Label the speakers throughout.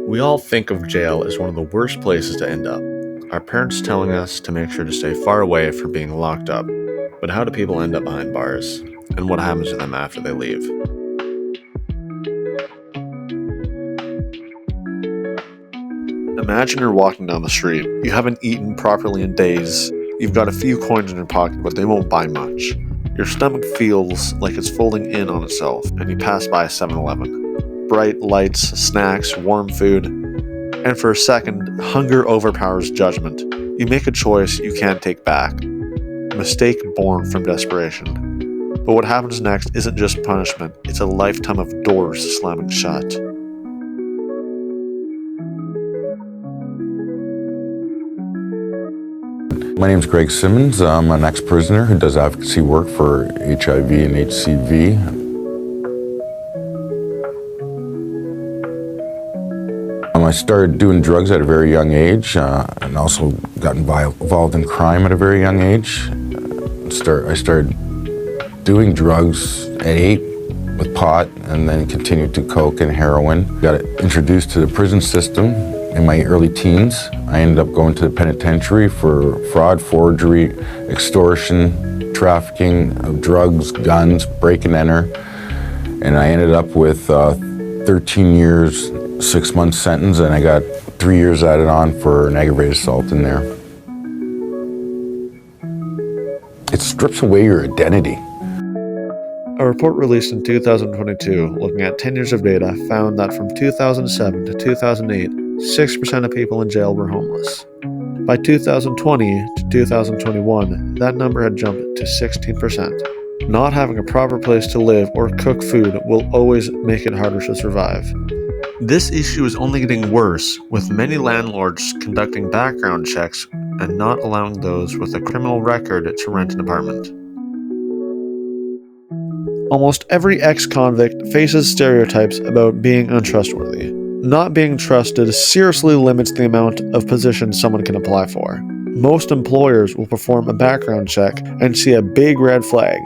Speaker 1: We all think of jail as one of the worst places to end up. Our parents telling us to make sure to stay far away from being locked up. But how do people end up behind bars? And what happens to them after they leave? Imagine you're walking down the street. You haven't eaten properly in days. You've got a few coins in your pocket, but they won't buy much. Your stomach feels like it's folding in on itself, and you pass by a 7-Eleven. Bright lights, snacks, warm food, and for a second, hunger overpowers judgment. You make a choice you can't take back. A mistake born from desperation. But what happens next isn't just punishment, it's a lifetime of doors slamming shut.
Speaker 2: My name is Greg Simmons. I'm an ex-prisoner who does advocacy work for HIV and HCV. I started doing drugs at a very young age and also got involved in crime at a very young age. I started doing drugs at 8 with pot and then continued to coke and heroin. Got introduced to the prison system in my early teens. I ended up going to the penitentiary for fraud, forgery, extortion, trafficking of drugs, guns, break and enter. And I ended up with 13 years, 6-month sentence, and I got 3 years added on for an aggravated assault in there. It strips away your identity.
Speaker 1: A report released in 2022 looking at 10 years of data found that from 2007 to 2008, 6% of people in jail were homeless. By 2020 to 2021, that number had jumped to 16%. Not having a proper place to live or cook food will always make it harder to survive. This issue is only getting worse, with many landlords conducting background checks and not allowing those with a criminal record to rent an apartment. Almost every ex-convict faces stereotypes about being untrustworthy. Not being trusted seriously limits the amount of positions someone can apply for. Most employers will perform a background check and see a big red flag.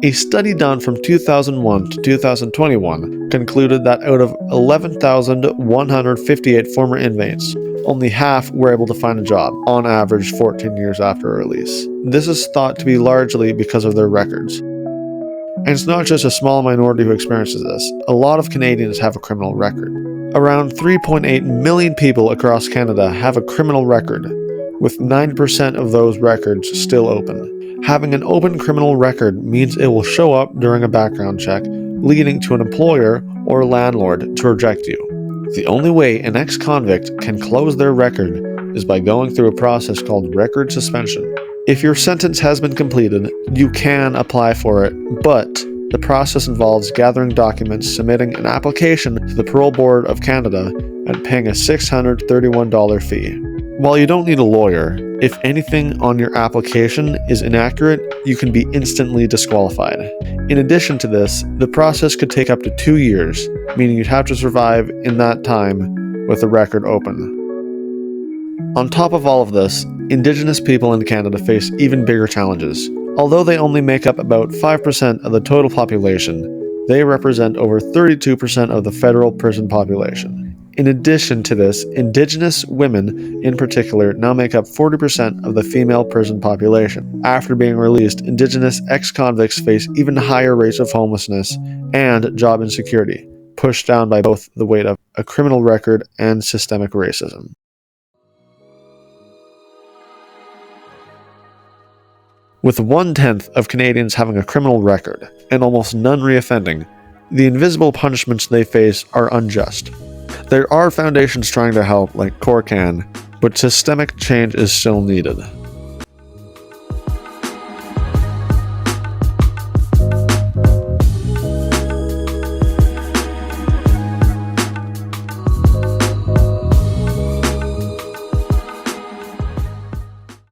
Speaker 1: A study done from 2001 to 2021 concluded that out of 11,158 former inmates, only half were able to find a job, on average 14 years after release. This is thought to be largely because of their records. And it's not just a small minority who experiences this. A lot of Canadians have a criminal record. Around 3.8 million people across Canada have a criminal record, with 90% of those records still open. Having an open criminal record means it will show up during a background check, leading to an employer or landlord to reject you. The only way an ex-convict can close their record is by going through a process called record suspension. If your sentence has been completed, you can apply for it, but the process involves gathering documents, submitting an application to the Parole Board of Canada, and paying a $631 fee. While you don't need a lawyer, if anything on your application is inaccurate, you can be instantly disqualified. In addition to this, the process could take up to 2 years, meaning you'd have to survive in that time with the record open. On top of all of this, Indigenous people in Canada face even bigger challenges. Although they only make up about 5% of the total population, they represent over 32% of the federal prison population. In addition to this, Indigenous women, in particular, now make up 40% of the female prison population. After being released, Indigenous ex-convicts face even higher rates of homelessness and job insecurity, pushed down by both the weight of a criminal record and systemic racism. With 1/10 of Canadians having a criminal record, and almost none reoffending, the invisible punishments they face are unjust. There are foundations trying to help, like CORCAN, but systemic change is still needed.